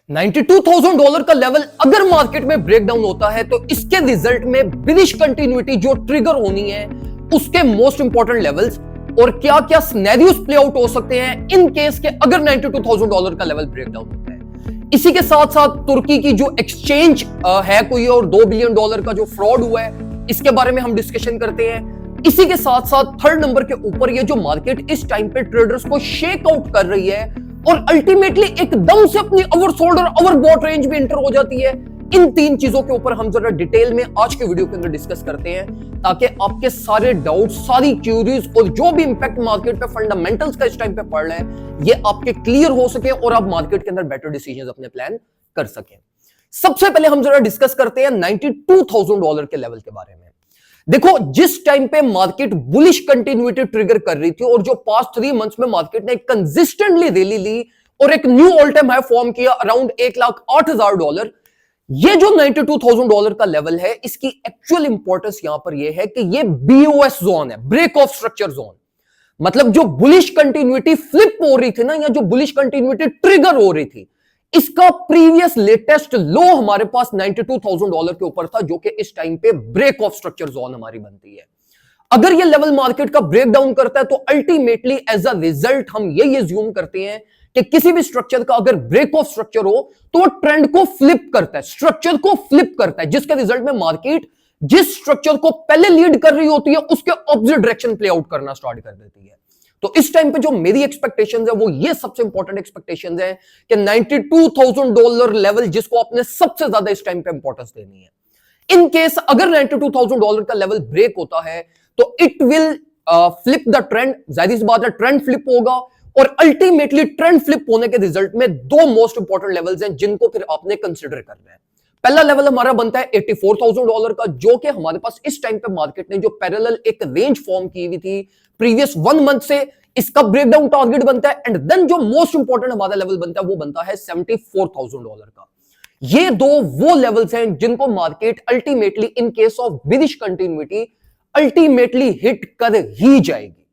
$92,000 का लेवल अगर मार्केट में ब्रेकडाउन होता है तो इसके रिजल्ट में बिलिश कंटिन्यूटी जो ट्रिगर होनी है उसके मोस्ट इंपॉर्टेंट लेवल्स और क्या क्या सिनेरियोस प्ले आउट हो सकते हैं इन केस के अगर $92,000 का लेवल ब्रेकडाउन होता है। इसी के साथ साथ तुर्की की जो एक्सचेंज है कोई और $2 बिलियन का जो फ्रॉड हुआ है इसके बारे में हम डिस्कशन करते हैं। इसी के साथ साथ थर्ड नंबर के ऊपर ये जो मार्केट इस टाइम पे ट्रेडर्स को शेक आउट कर रही है और अल्टीमेटली एकदम से अपनी ओवरसोल्ड और ओवरबॉट रेंज में एंटर हो जाती है। इन तीन चीजों के ऊपर हम जरा डिटेल में आज के वीडियो के अंदर डिस्कस करते हैं ताकि आपके सारे डाउट, सारी क्यूरीज और जो भी इंपैक्ट मार्केट पे फंडामेंटल्स का इस टाइम पे पड़ रहा है ये आपके क्लियर हो सके और आप मार्केट के अंदर बेटर डिसीजंस अपने प्लान कर सकें। सबसे पहले हम जरा डिस्कस करते हैं $92,000 के लेवल के बारे में। देखो, जिस टाइम पे मार्केट बुलिश कंटिन्यूटी ट्रिगर कर रही थी और जो पास्ट 3 मंथ्स में मार्केट ने कंसिस्टेंटली रैली ली और एक knew all time high form किया अराउंड $1,08,000, ये जो $92,000 का लेवल है इसकी एक्चुअल इंपॉर्टेंस यहां पर यह है कि ये बीओएस जोन है, ब्रेक ऑफ स्ट्रक्चर जोन। मतलब जो बुलिश कंटिन्यूटी फ्लिप हो रही थी ना, या जो बुलिश कंटिन्यूटी ट्रिगर हो रही थी, इसका प्रीवियस लेटेस्ट लो हमारे पास $92,000 के ऊपर था जो कि इस टाइम पे ब्रेक ऑफ स्ट्रक्चर जोन हमारी बनती है। अगर ये लेवल मार्केट का ब्रेक डाउन करता है तो अल्टीमेटली एज अ रिजल्ट हम ये अज्यूम करते हैं कि किसी भी स्ट्रक्चर का अगर ब्रेक ऑफ स्ट्रक्चर हो तो वो ट्रेंड को फ्लिप करता है, स्ट्रक्चर को फ्लिप करता है, जिसके रिजल्ट में मार्केट जिस स्ट्रक्चर को पहले लीड कर रही होती है उसके ऑपोजिट डायरेक्शन प्ले आउट करना स्टार्ट कर देती है। तो इस टाइम पे जो मेरी एक्सपेक्टेशंस है वो ये सबसे इंपॉर्टेंट एक्सपेक्टेशंस है कि $92,000 लेवल जिसको आपने सबसे ज्यादा इस टाइम पे इंपॉर्टेंस देनी है। इन केस अगर $92,000 का लेवल ब्रेक होता है तो it will flip the trend. जाहिर सी बात है, ट्रेंड फ्लिप होगा और अल्टीमेटली ट्रेंड फ्लिप होने के रिजल्ट में दो मोस्ट इंपॉर्टेंट लेवल्स हैं जिनको फिर आपने कंसिडर करना है। पहला लेवल हमारा बनता है $84,000 का, जो कि हमारे पास इस टाइम पे मार्केट ने जो पैरेलल एक रेंज फॉर्म की हुई थी प्रीवियस 1 मंथ से, इसका ब्रेकडाउन टारगेट बनता है। एंड देन जो मोस्ट इंपॉर्टेंट हमारा लेवल बनता है वो बनता है $74,000 का। ये दो वो लेवल्स हैं जिनको market ultimately in case of bullish continuity ultimately hit कर ही जाएगी।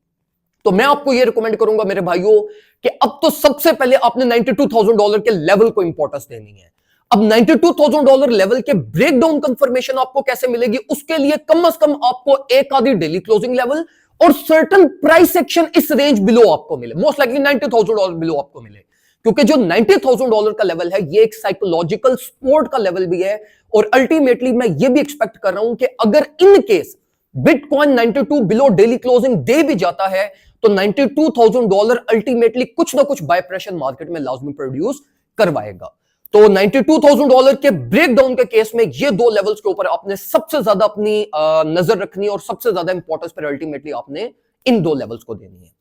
तो मैं आपको ये रिकमेंड करूंगा मेरे भाइयों कि अब तो सबसे पहले आपने $92,000 के लेवल को इंपॉर्टेंस देनी है। अब $92,000 लेवल के ब्रेकडाउन कंफर्मेशन आपको कैसे मिलेगी, उसके लिए कम से कम आपको एक आधी डेली क्लोजिंग लेवल और सर्टेन प्राइस एक्शन इस रेंज बिलो आपको मिले, मोस्ट लाइकली $90,000 बिलो आपको मिले, क्योंकि जो $90,000 का लेवल है ये एक साइकोलॉजिकल सपोर्ट का लेवल भी है। और अल्टीमेटली मैं ये भी एक्सपेक्ट कर रहा हूं कि अगर in case bitcoin 92 below daily closing दे भी जाता है तो $92,000 अल्टीमेटली कुछ ना कुछ बाय प्रेशर मार्केट में लाजमी प्रोड्यूस करवाएगा। तो $92,000 के ब्रेकडाउन के केस में ये दो लेवल्स के ऊपर आपने सबसे ज्यादा अपनी नजर रखनी है और सबसे ज्यादा इंपॉर्टेंस पर अल्टीमेटली आपने इन दो लेवल्स को देनी है।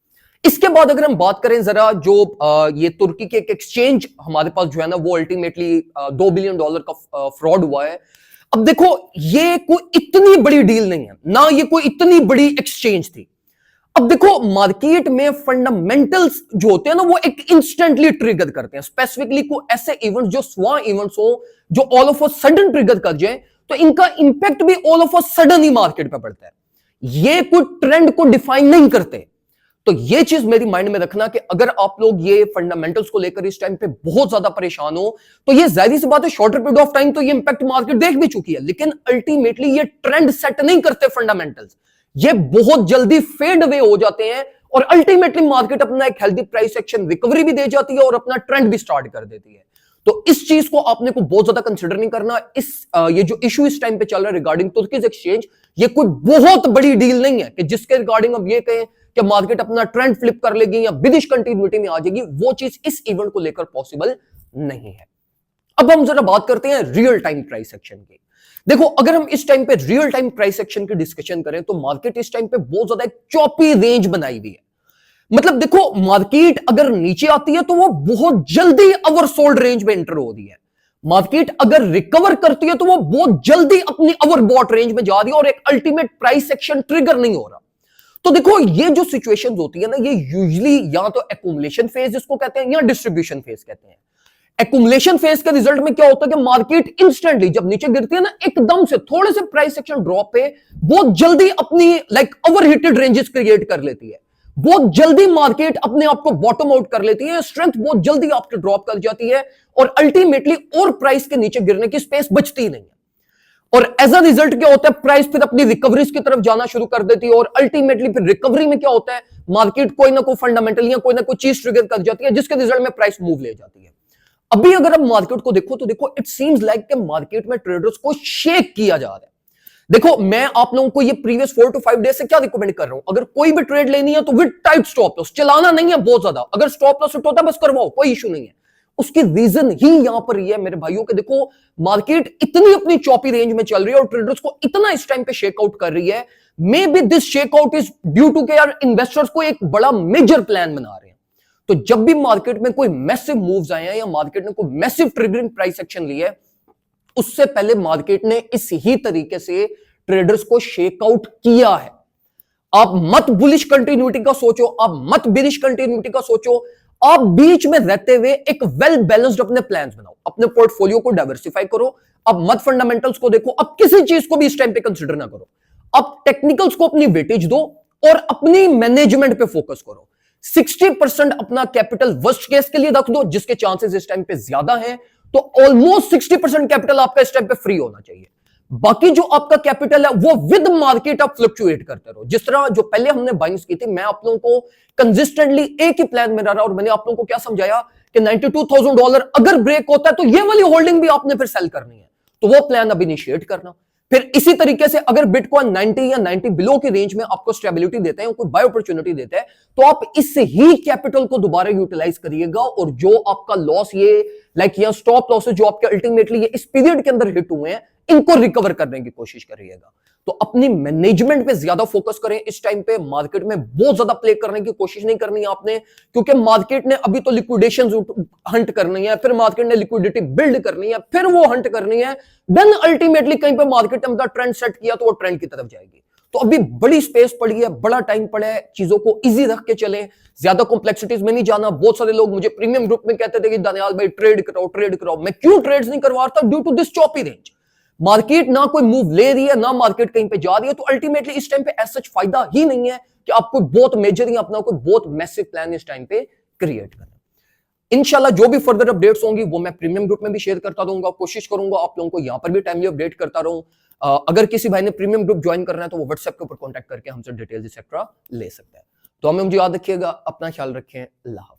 इसके बाद अगर हम बात करें जरा जो ये तुर्की के एक एक्सचेंज हमारे पास जो है ना वो अल्टीमेटली $2 बिलियन का फ्रॉड हुआ है। अब देखो, ये कोई इतनी बड़ी डील नहीं है ना, ये कोई इतनी बड़ी एक्सचेंज थी। अब देखो, मार्केट में फंडामेंटल्स जो होते हैं ना वो एक इंस्टेंटली ट्रिगर करते हैं, स्पेसिफिकली को ऐसे इवेंट्स जो स्वा इवेंट्स हो जो all of a sudden trigger कर जाए तो इनका इंपैक्ट भी all of a sudden he market पे पड़ता है। ये कोई ट्रेंड को डिफाइन नहीं करते। तो ये चीज मेरी माइंड में रखना कि अगर आप लोग ये फंडामेंटल्स को लेकर इस टाइम पे बहुत ज्यादा परेशान हो तो ये जाहिर सी बात है शॉर्टर पीरियड ऑफ टाइम तो ये इंपैक्ट मार्केट देख भी चुकी है, लेकिन अल्टीमेटली ये ट्रेंड सेट नहीं करते फंडामेंटल्स। ये बहुत जल्दी फेड अवे हो जाते हैं और अल्टीमेटली मार्केट अपना एक हेल्दी प्राइस एक्शन रिकवरी भी दे जाती है और अपना ट्रेंड भी स्टार्ट कर देती है। तो इस चीज को आपने को बहुत ज्यादा कंसिडर नहीं करना। ये जो इशू इस टाइम पे चल रहा है रिगार्डिंग तुर्कीज एक्सचेंज, ये कोई बहुत बड़ी डील नहीं है कि जिसके रिगार्डिंग अब ये कहें कि मार्केट अपना ट्रेंड फ्लिप कर लेगी या बिलिश कंटिन्यूटी में आ जाएगी। वो चीज इस इवेंट को लेकर पॉसिबल नहीं है। अब हम जरा बात करते हैं रियल टाइम प्राइस एक्शन की। देखो, अगर हम इस टाइम पे रियल टाइम प्राइस एक्शन की डिस्कशन करें तो मार्केट इस टाइम पे बहुत ज्यादा एक चौपी रेंज बनाई हुई है। मतलब देखो, मार्केट अगर नीचे आती है तो वो बहुत जल्दी ओवरसोल्ड रेंज में एंटर हो रही है। मार्केट अगर रिकवर करती है तो वो बहुत जल्दी अपनी ओवरबॉट रेंज में जा रही है और एक अल्टीमेट प्राइस एक्शन ट्रिगर नहीं हो रहा। तो देखो, ये जो सिचुएशंस होती है ना ये यूजुअली या तो एक्यूमुलेशन फेज जिसको कहते हैं या डिस्ट्रीब्यूशन फेज कहते हैं। एक्यूमुलेशन फेज के रिजल्ट में क्या होता है कि मार्केट इंस्टेंटली जब नीचे गिरती है ना एकदम से थोड़े से प्राइस एक्शन ड्रॉप पे बहुत जल्दी अपनी ओवरहीटेड रेंजेस क्रिएट कर लेती है। बहुत जल्दी मार्केट अपने आप को बॉटम आउट कर लेती है, स्ट्रेंथ बहुत जल्दी आपकी ड्रॉप कर जाती है और अल्टीमेटली और प्राइस के नीचे गिरने की स्पेस बचती नहीं है। और एज अ रिजल्ट क्या होता है, प्राइस फिर अपनी रिकवरीज की तरफ जाना शुरू कर देती है और अल्टीमेटली फिर रिकवरी में क्या होता है, मार्केट कोई ना कोई फंडामेंटल या कोई ना कोई चीज ट्रिगर कर जाती है जिसके रिजल्ट में प्राइस मूव ले जाती है। अभी अगर आप मार्केट को देखो तो देखो इट सीम्स लाइक कि मार्केट में ट्रेडर्स को शेक किया जा रहा है। देखो मैं आप लोगों को ये प्रीवियस 4 to 5 डेज से क्या रिकमेंड कर रहा हूं, अगर कोई भी ट्रेड लेनी है तो विद टाइट स्टॉप लॉस, चलाना नहीं है बहुत ज्यादा, अगर स्टॉप लॉस हिट होता है बस करवाओ, कोई इशू नहीं है। उसकी रीजन ही यहां पर ये है मेरे भाइयों के, देखो मार्केट इतनी अपनी चॉपी रेंज में चल रही है और ट्रेडर्स को इतना इस टाइम पे शेकआउट कर रही है, maybe this shakeout is due to के यार इन्वेस्टर्स को एक बड़ा मेजर प्लान बना रहे हैं। तो जब भी मार्केट में कोई मैसिव मूव्स आए हैं या मार्केट ने कोई मैसिव ट्रिगरिंग प्राइस एक्शन लिया है, उससे पहले मार्केट ने इस ही तरीके से ट्रेडर्स को शेकआउट किया है। आप मत बुलिश कंटिन्यूटी का सोचो, आप मत बिरिश कंटिन्यूटी का सोचो, आप बीच में रहते हुए एक वेल बैलेंस्ड अपने प्लान्स बनाओ, अपने पोर्टफोलियो को डाइवर्सिफाई करो। अब मत फंडामेंटल्स को देखो, अब किसी चीज को भी इस टाइम पे कंसीडर ना करो, अब टेक्निकल्स को अपनी वेटेज दो और अपनी मैनेजमेंट पे फोकस करो। 60% अपना कैपिटल वर्स्ट केस के लिए रख दो, जिसके चांसेस इस टाइम पे ज्यादा हैं, तो ऑलमोस्ट 60% कैपिटल आपका इस टाइम पे फ्री होना चाहिए। बाकी जो आपका कैपिटल है वो विद मार्केट आप फ्लक्चुएट करते रहो। जिस तरह जो पहले हमने बाइंग्स की थी, मैं आप लोगों को कंसिस्टेंटली एक ही प्लान में रहा और मैंने आप लोगों को क्या समझाया कि $92,000 अगर ब्रेक होता है तो ये वाली होल्डिंग भी आपने फिर सेल करनी है, तो वो प्लान अब इनिशिएट करना। फिर इसी तरीके से अगर बिटकॉइन 90 या 90 बिलो की रेंज में आपको स्टेबिलिटी देते हैं, कोई बाय अपॉर्चुनिटी देते हैं, तो आप इस ही कैपिटल को दोबारा यूटिलाइज करिएगा और जो आपका लॉस ये लाइक या स्टॉप लॉसेस जो आपके अल्टीमेटली ये इस पीरियड के अंदर हिट हुए हैं, इनको रिकवर करने की कोशिश करिएगा। तो अपनी मैनेजमेंट पे ज्यादा फोकस करें इस टाइम पे, मार्केट में बहुत ज्यादा प्ले करने की कोशिश नहीं करनी है आपने, क्योंकि मार्केट ने अभी तो लिक्विडेशन हंट करनी है, फिर मार्केट ने लिक्विडिटी बिल्ड करनी है, फिर वो हंट करनी है, देन अल्टीमेटली कहीं पे मार्केट ने ट्रेंड सेट किया तो वो ट्रेंड की तरफ जाएगी। तो अभी बड़ी स्पेस पड़ी है, बड़ा टाइम पड़ा है, चीजों को इजी रख के चले, ज्यादा कॉम्प्लेक्सिटीज में नहीं जाना। बहुत सारे लोग मुझे प्रीमियम ग्रुप में कहते थे कि दानियाल भाई ट्रेड कराओ, मैं क्यों ट्रेड्स नहीं करवा रहा था, due to this choppy range. Market ना कोई मूव ले रही है, ना मार्केट कहीं पे जा रही है, तो अल्टीमेटली इस टाइम पे एज सच फायदा ही नहीं है कि आपको बहुत मेजर या अपना कोई बहुत मैसिव प्लान इस टाइम पे क्रिएट करना। इंशाल्लाह जो भी फर्दर अपडेट्स होंगी वो मैं प्रीमियम ग्रुप में भी शेयर करता रहूंगा, कोशिश करूंगा आप लोगों को यहां पर भी टाइमली अपडेट करता रहूं। अगर किसी भाई ने प्रीमियम ग्रुप ज्वाइन करना है तो वो व्हाट्सएप के ऊपर कॉन्टैक्ट करके हमसे डिटेल्स एक्सेट्रा ले सकते हैं। तो हमें मुझे याद रखिएगा, अपना ख्याल रखें, अल्लाह।